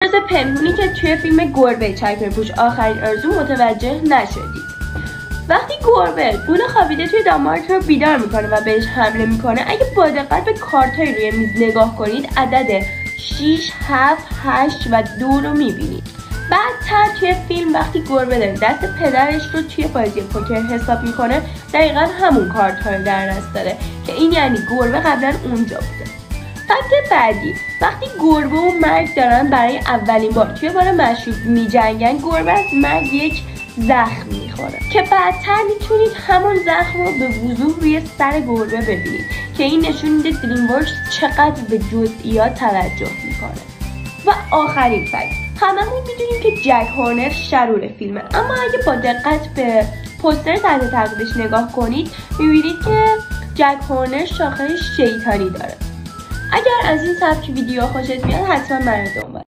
راز پنهونی که توی فیلم گربه چکمه پوش آخرین آرزو متوجه نشدید. وقتی گربه بولا خوابیده توی دانمارک رو بیدار میکنه و بهش حمله میکنه، اگه با دقت به کارتای روی میز نگاه کنید عدد 6، 7، 8 و 2 رو میبینید. بعدتر توی فیلم وقتی گربه داره دست پدرش رو توی بازی پوکر حساب میکنه، دقیقا همون کارت‌ها رو در دست داره که این یعنی گربه قبلا اونجا بوده. فکت بعدی، وقتی گربه و مرگ دارن برای اولین بار توی بار مشروب میجنگن، گربه از مرگ یک زخم میخوره که بعدتر میتونید همون زخم رو به وضوح روی سر گربه ببینید که این نشون میده دریمورکس چقدر به جزئیات توجه میکنه. و آخرین فکت، هممون میدونیم که جک هورنر شرور فیلمه، اما اگه با دقت به پوستر تحت تعقیبش نگاه کنید میبینید که جک هورنر شاخه شیطانی داره. اگر از این سبک ویدیو خوشت میاد حتما من رو دنبال